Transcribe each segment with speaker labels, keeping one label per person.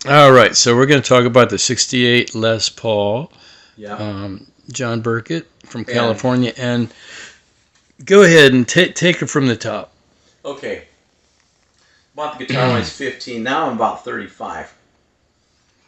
Speaker 1: All right, so we're going to talk about the 68 Les Paul,
Speaker 2: Yeah.
Speaker 1: John Burkett from
Speaker 2: And
Speaker 1: California. And go ahead and take it from the top.
Speaker 2: okay, bought the guitar when I was 15. Now I'm about 35.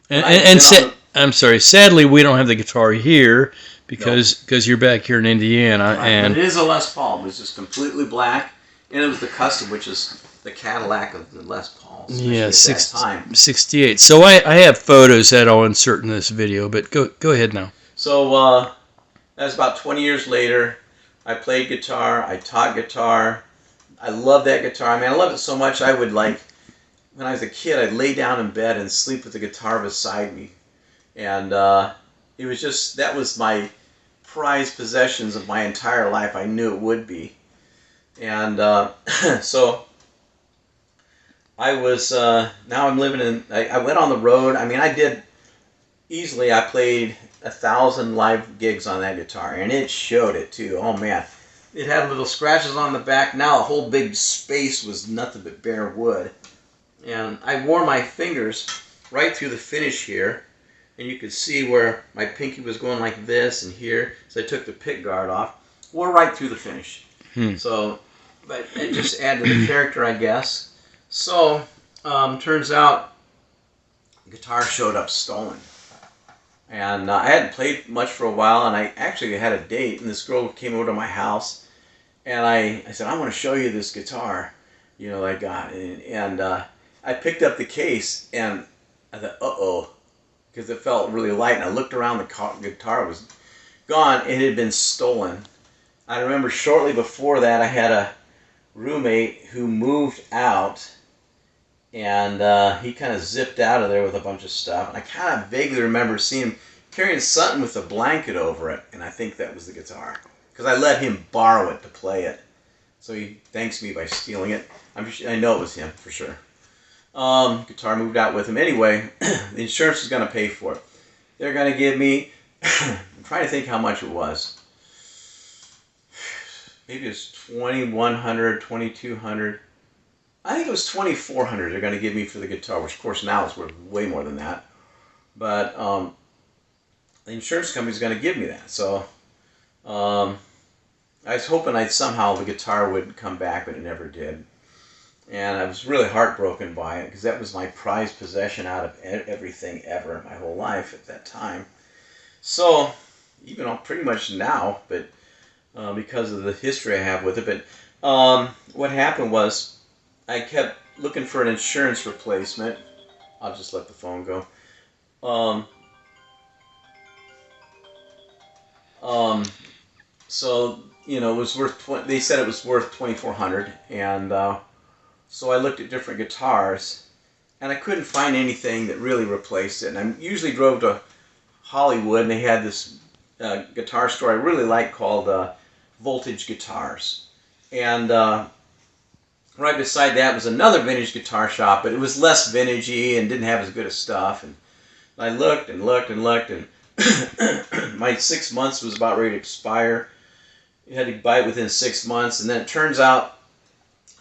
Speaker 2: When
Speaker 1: And,
Speaker 2: I
Speaker 1: and, and
Speaker 2: went on
Speaker 1: sa-
Speaker 2: the
Speaker 1: I'm sorry, sadly, we don't have the guitar here
Speaker 2: no,
Speaker 1: because you're back here in Indiana.
Speaker 2: right, but
Speaker 1: And
Speaker 2: it is a Les Paul. It was just completely black, and it was the custom, which is the Cadillac of the Les Pauls,
Speaker 1: yeah,
Speaker 2: especially at that time.
Speaker 1: 68. So I have photos that I'll insert in this video, but go ahead now.
Speaker 2: So that was about 20 years later. I played guitar. I taught guitar. I love that guitar. I mean, I loved it so much I would like when I was a kid, I'd lay down in bed and sleep with the guitar beside me. And it was just, that was my prized possessions of my entire life. I knew it would be. And so I was, now I'm living in, I went on the road. I mean, I played 1,000 live gigs on that guitar. And it showed it too. Oh man. It had little scratches on the back. Now a whole big space was nothing but bare wood. And I wore my fingers right through the finish here, and you could see where my pinky was going like this and here. So I took the pick guard off, wore right through the finish. So, but it just added to the character, I guess. So, turns out the guitar showed up stolen. And I hadn't played much for a while, and I actually had a date, and this girl came over to my house, and I said, I want to show you this guitar, that I got. And I picked up the case, and I thought, uh-oh, because it felt really light, and I looked around, the guitar was gone. It had been stolen. I remember shortly before that, I had a roommate who moved out, and he kind of zipped out of there with a bunch of stuff. And I kind of vaguely remember seeing him carrying something with a blanket over it, and I think that was the guitar, because I let him borrow it to play it. So he thanks me by stealing it. I know it was him for sure. Guitar moved out with him. Anyway, the insurance is going to pay for it. They're going to give me, I'm trying to think how much it was. Maybe it was 2,100, 2,200. I think it was 2,400 they're going to give me for the guitar, which of course now is worth way more than that. But the insurance company's going to give me that. So I was hoping somehow the guitar would come back, but it never did. And I was really heartbroken by it because that was my prized possession out of everything ever my whole life at that time. So, even pretty much now, but because of the history I have with it. But what happened was I kept looking for an insurance replacement. I'll just let the phone go. Um, so it was worth. They said it was worth 2,400, and so I looked at different guitars, and I couldn't find anything that really replaced it. And I usually drove to Hollywood, and they had this guitar store I really liked called Voltage Guitars. And right beside that was another vintage guitar shop, but it was less vintagey and didn't have as good a stuff. And I looked and looked and looked, and my 6 months was about ready to expire. You had to buy it within 6 months, and then it turns out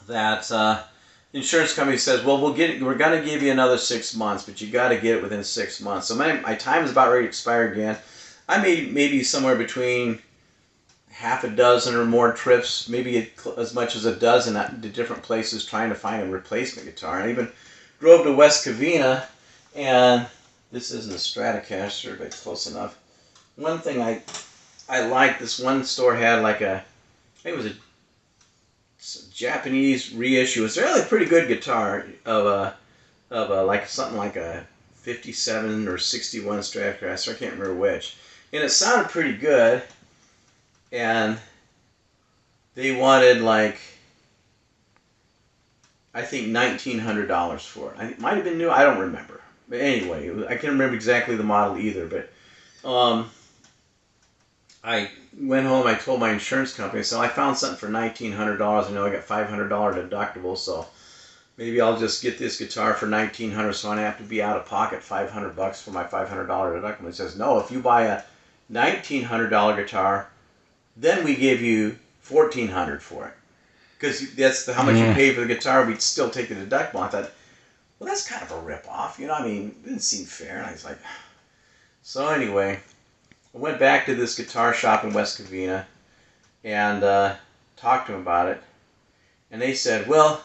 Speaker 2: that the insurance company says, well, we're going to give you another 6 months, but you got to get it within 6 months. So my time is about ready to expire again. I made maybe somewhere between half a dozen or more trips, maybe as much as a dozen to different places trying to find a replacement guitar. And I even drove to West Covina, and this isn't a Stratocaster, but close enough. One thing I liked, this one store had like I think it was a Japanese reissue. It's a really pretty good guitar of like something like a 57 or 61 Stratocaster. I can't remember which. And it sounded pretty good. And they wanted like I think $1,900 for it. It might have been new. I don't remember. But anyway, I can't remember exactly the model either. But I went home. I told my insurance company, so I found something for $1,900. I know I got $500 deductible, so maybe I'll just get this guitar for $1,900, so I don't have to be out of pocket $500 for my $500 deductible. It says no. If you buy a $1,900 guitar, then we give you $1,400 for it, because that's how much you pay for the guitar. We'd still take the deductible. I thought, well, that's kind of a rip-off, you know, I mean, it didn't seem fair. And I was like, so anyway, I went back to this guitar shop in West Covina and talked to them about it. And they said, well,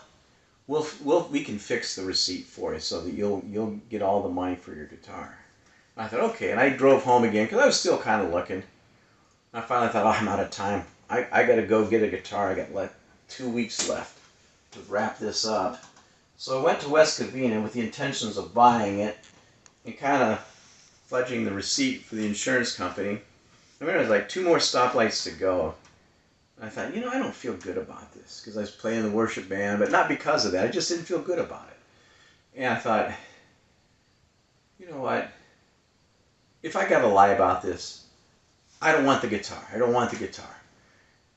Speaker 2: we can fix the receipt for you so that you'll get all the money for your guitar. And I thought, okay. And I drove home again because I was still kind of looking. And I finally thought, oh, I'm out of time. I got to go get a guitar. I got like 2 weeks left to wrap this up. So I went to West Covina with the intentions of buying it and kind of fudging the receipt for the insurance company. I mean, there was like 2 more stoplights to go. And I thought, you know, I don't feel good about this because I was playing the worship band, but not because of that. I just didn't feel good about it. And I thought, you know what? If I got to lie about this, I don't want the guitar. I don't want the guitar.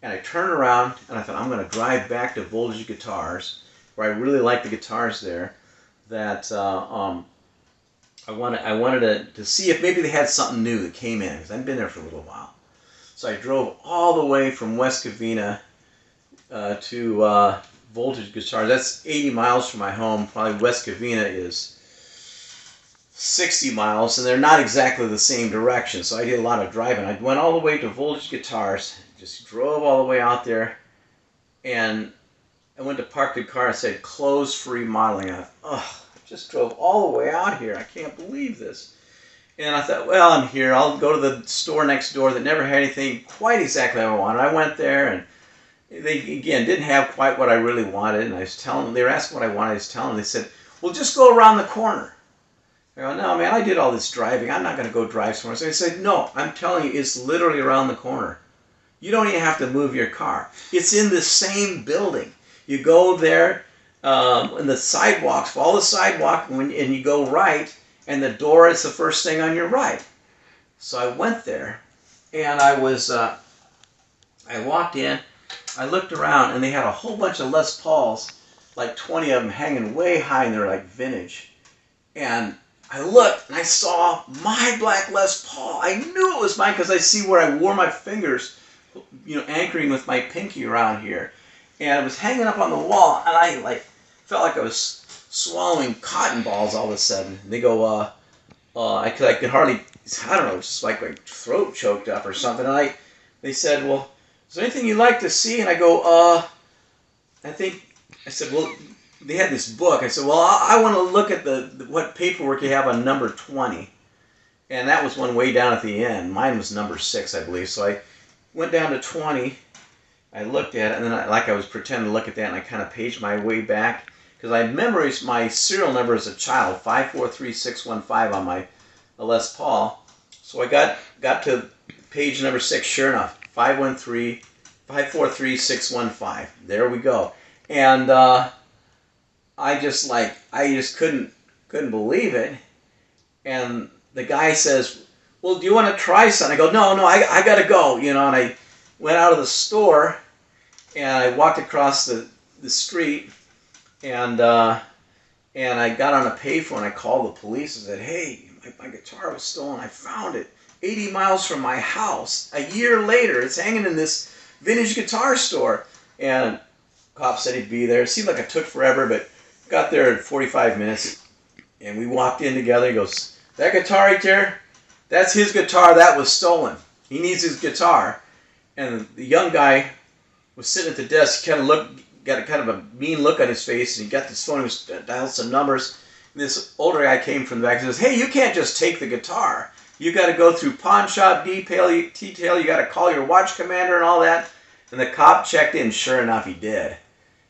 Speaker 2: And I turned around and I thought, I'm going to drive back to Voltage Guitars, where I really like the guitars there, that I wanted to see if maybe they had something new that came in, because I'd been there for a little while. So I drove all the way from West Covina to Voltage Guitars. That's 80 miles from my home. Probably West Covina is 60 miles, and they're not exactly the same direction. So I did a lot of driving. I went all the way to Voltage Guitars, just drove all the way out there, and I went to park the car and said, closed for remodeling. I thought, oh, I just drove all the way out here. I can't believe this. And I thought, well, I'm here. I'll go to the store next door that never had anything quite exactly how I wanted. I went there, and they, again, didn't have quite what I really wanted. And I was telling them, they were asking what I wanted. I was telling them, they said, well, just go around the corner. I go, no, man, I did all this driving. I'm not going to go drive somewhere. So they said, no, I'm telling you, it's literally around the corner. You don't even have to move your car. It's in the same building. You go there, and the sidewalks, follow the sidewalk, and you go right, and the door is the first thing on your right. So I went there, and I walked in, I looked around, and they had a whole bunch of Les Pauls, like 20 of them hanging way high, and they're like vintage. And I looked, and I saw my black Les Paul. I knew it was mine because I see where I wore my fingers, you know, anchoring with my pinky around here. And it was hanging up on the wall, and I like felt like I was swallowing cotton balls all of a sudden. And they go, I could hardly, I don't know, just like my throat choked up or something. And they said, well, is there anything you'd like to see? And I go, I said, well, they had this book. I said, well, I want to look at what paperwork you have on number 20. And that was one way down at the end. Mine was number 6, I believe. So I went down to 20. I looked at it, and then I was pretending to look at that, and I kind of paged my way back, because I memorized my serial number as a child, 543615 on my Les Paul. So I got to page number 6, sure enough, 543615. There we go. And I just couldn't believe it. And the guy says, well, do you want to try something? I go, no, I got to go, you know, and I went out of the store, and I walked across the street, and I got on a payphone. I called the police and said, hey, my guitar was stolen. I found it 80 miles from my house. A year later, it's hanging in this vintage guitar store. And the cop said he'd be there. It seemed like it took forever, but got there in 45 minutes, and we walked in together. He goes, that guitar right there, that's his guitar that was stolen. He needs his guitar. And the young guy was sitting at the desk. He got a kind of a mean look on his face, and he got this phone. He was dialed some numbers. And this older guy came from the back and says, hey, you can't just take the guitar. You got to go through pawn shop detail. You got to call your watch commander and all that. And the cop checked in. Sure enough, he did.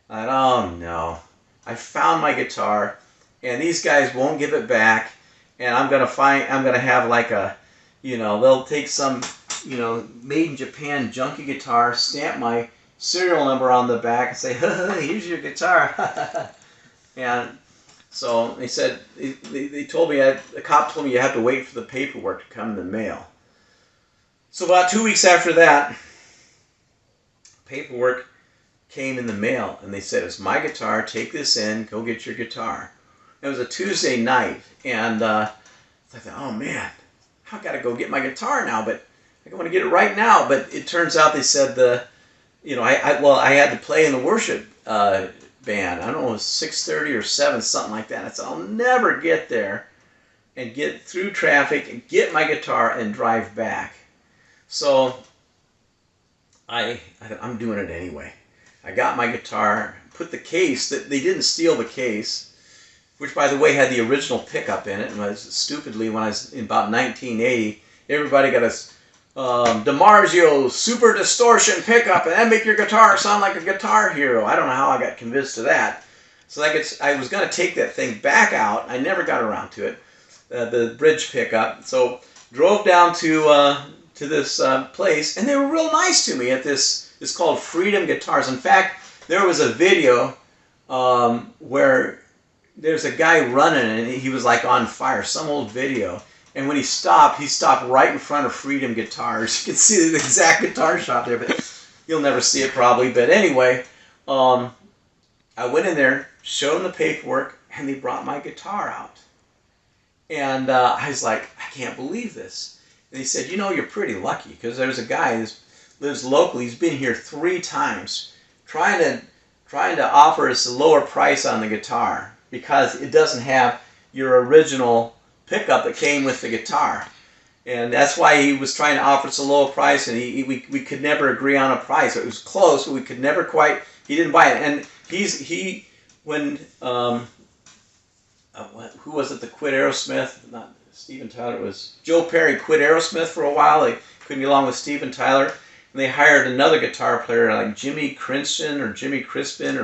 Speaker 2: I thought, oh no, I found my guitar, and these guys won't give it back. And I'm gonna have like a, you know, they'll take some, you know, made in Japan junky guitar, stamp my serial number on the back, and say, here's your guitar. And so they said, they told me, the cop told me you have to wait for the paperwork to come in the mail. So about 2 weeks after that, paperwork came in the mail, and they said, it's my guitar, take this in, go get your guitar. It was a Tuesday night, and I thought, oh man, I got to go get my guitar now, but I want to get it right now. But it turns out they said I had to play in the worship band. I don't know, it was 6:30 or 7, something like that. I said, I'll never get there and get through traffic and get my guitar and drive back. So I'm doing it anyway. I got my guitar, put the case, that they didn't steal the case, which by the way had the original pickup in it. And stupidly, when I was in about 1980, everybody got a DiMarzio Super Distortion pickup, and that make your guitar sound like a Guitar Hero. I don't know how I got convinced of that. So I was going to take that thing back out. I never got around to it, the bridge pickup. So drove down to this place, and they were real nice to me at this. It's called Freedom Guitars. In fact, there was a video where there's a guy running, and he was like on fire, some old video. And when he stopped right in front of Freedom Guitars. You can see the exact guitar shop there, but you'll never see it probably. But anyway, I went in there, showed them the paperwork, and they brought my guitar out. And I was like, I can't believe this. And he said, you know, you're pretty lucky, because there's a guy who lives locally. He's been here 3 times trying to offer us a lower price on the guitar because it doesn't have your original pickup that came with the guitar. And that's why he was trying to offer us a lower price, and we could never agree on a price. It was close, but we could never quite, he didn't buy it. And who was it that quit Aerosmith? Not Steven Tyler, it was Joe Perry quit Aerosmith for a while. They couldn't get along with Steven Tyler. And they hired another guitar player like Jimmy Crispin or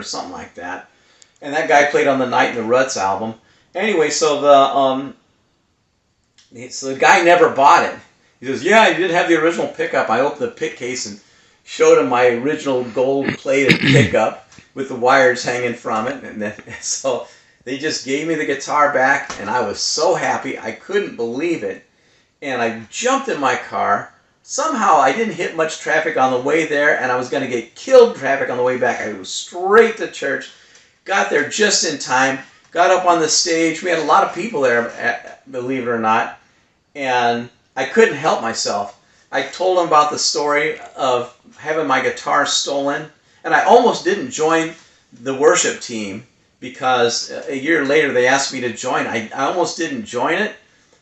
Speaker 2: something like that. And that guy played on the Night in the Ruts album. Anyway, so the guy never bought it. He says, yeah, you did have the original pickup. I opened the pick case and showed him my original gold-plated pickup with the wires hanging from it. And then, so they just gave me the guitar back, and I was so happy. I couldn't believe it. And I jumped in my car. Somehow I didn't hit much traffic on the way there, and I was going to get killed traffic on the way back. I was straight to church, got there just in time, got up on the stage. We had a lot of people there, believe it or not. And I couldn't help myself. I told them about the story of having my guitar stolen, and I almost didn't join the worship team because a year later they asked me to join. I almost didn't join it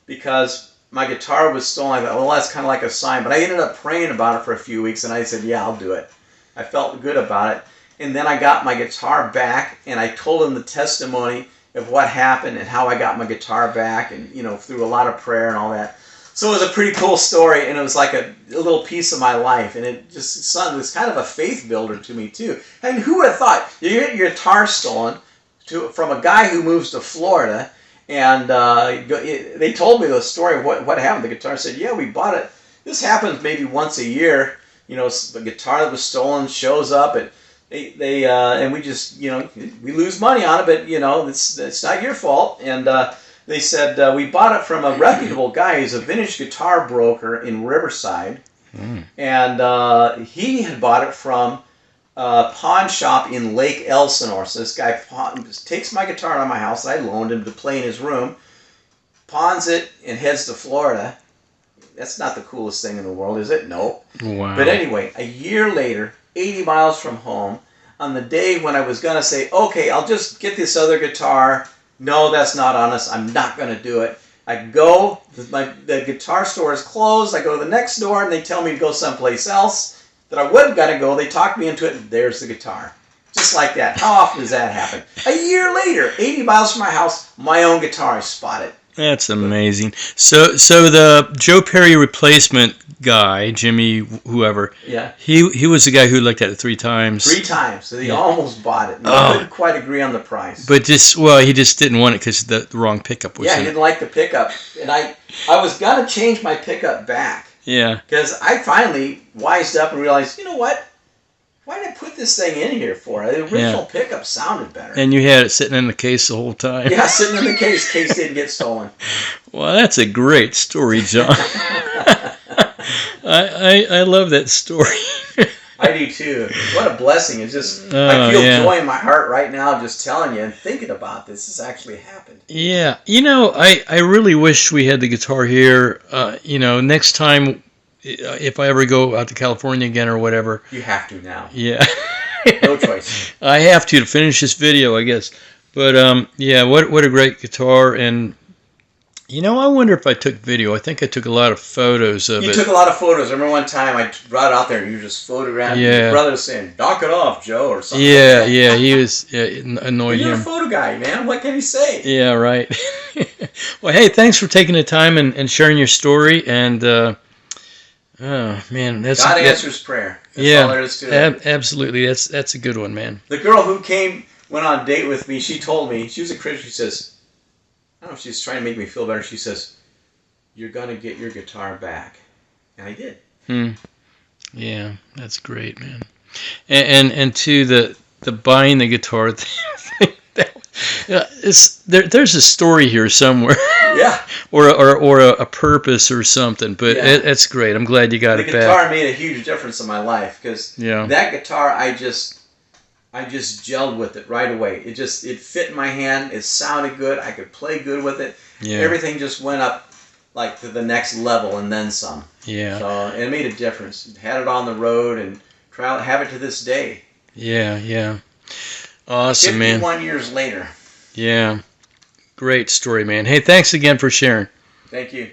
Speaker 2: because my guitar was stolen. I thought, well, that's kind of like a sign. But I ended up praying about it for a few weeks, and I said, yeah, I'll do it. I felt good about it. And then I got my guitar back, and I told them the testimony of what happened and how I got my guitar back, and through a lot of prayer and all that. So it was a pretty cool story, and it was like a little piece of my life, and it was kind of a faith builder to me too. I mean, who would have thought you get your guitar stolen from a guy who moves to Florida, and they told me the story of what happened. The guitar said, yeah, we bought it. This happens maybe once a year. The guitar that was stolen shows up, and and we just, we lose money on it, but, it's not your fault. And they said, we bought it from a reputable guy. He's a vintage guitar broker in Riverside. And he had bought it from a pawn shop in Lake Elsinore. So this guy takes my guitar out of my house that I loaned him to play in his room, pawns it, and heads to Florida. That's not the coolest thing in the world, is it? No.
Speaker 1: Wow.
Speaker 2: But anyway, a year later, 80 miles from home, on the day when I was going to say, okay, I'll just get this other guitar. No, that's not honest. I'm not going to do it. I go, the guitar store is closed. I go to the next door, and they tell me to go someplace else that I wasn't going to go. They talk me into it, and there's the guitar. Just like that. How often does that happen? A year later, 80 miles from my house, my own guitar, I spot it.
Speaker 1: That's amazing. So the Joe Perry replacement guy, Jimmy, whoever.
Speaker 2: Yeah.
Speaker 1: He was the guy who looked at it 3 times.
Speaker 2: 3 times. So he almost bought it. I couldn't quite agree on the price.
Speaker 1: But he just didn't want it because the wrong pickup was in it.
Speaker 2: Yeah, he didn't like the pickup, and I was gonna change my pickup back.
Speaker 1: Yeah.
Speaker 2: Because I finally wised up and realized, you know what? Why did I put this thing in here for? The original pickup sounded better.
Speaker 1: And you had it sitting in the case the whole time.
Speaker 2: Yeah, sitting in the case. Case didn't get stolen.
Speaker 1: Well, that's a great story, John. I love that story.
Speaker 2: I do too. What a blessing. It's just, I feel joy in my heart right now just telling you and thinking about this. This actually happened.
Speaker 1: Yeah. I really wish we had the guitar here. Next time, if I ever go out to California again or whatever.
Speaker 2: You have to now.
Speaker 1: Yeah.
Speaker 2: No choice.
Speaker 1: I have to finish this video, I guess. But yeah, what a great guitar. And I wonder if I took video. I think I took a lot of photos of
Speaker 2: You
Speaker 1: it.
Speaker 2: took a lot of photos. I remember one time I brought it out there and you were just photographing.
Speaker 1: Yeah.
Speaker 2: Your brother was saying, "Knock it off, Joe," or something.
Speaker 1: Yeah,
Speaker 2: like that.
Speaker 1: yeah, he was annoyed
Speaker 2: You're a
Speaker 1: him.
Speaker 2: photo guy, man. What can he say?
Speaker 1: Yeah, right. Well, hey, thanks for taking the time and sharing your story. And oh man,
Speaker 2: God answers prayer. That's all there is to it.
Speaker 1: Absolutely. That's a good one, man.
Speaker 2: The girl who went on a date with me, she told me, she was a Christian, she says, I don't know if she's trying to make me feel better, she says, "You're going to get your guitar back." And I did.
Speaker 1: Yeah, that's great, man. And to the buying the guitar thing, there's a story here somewhere.
Speaker 2: Yeah.
Speaker 1: or a purpose or something, but
Speaker 2: Yeah.
Speaker 1: That's great. I'm glad you got
Speaker 2: The
Speaker 1: it back.
Speaker 2: guitar made a huge difference in my life because
Speaker 1: Yeah.
Speaker 2: that guitar, I just gelled with it right away. It fit in my hand. It sounded good. I could play good with it.
Speaker 1: Yeah.
Speaker 2: Everything just went up like to the next level and then some.
Speaker 1: Yeah.
Speaker 2: So it made a difference. Had it on the road and have it to this day.
Speaker 1: Yeah. Awesome, man.
Speaker 2: 51 years later.
Speaker 1: Yeah. Great story, man. Hey, thanks again for sharing.
Speaker 2: Thank you.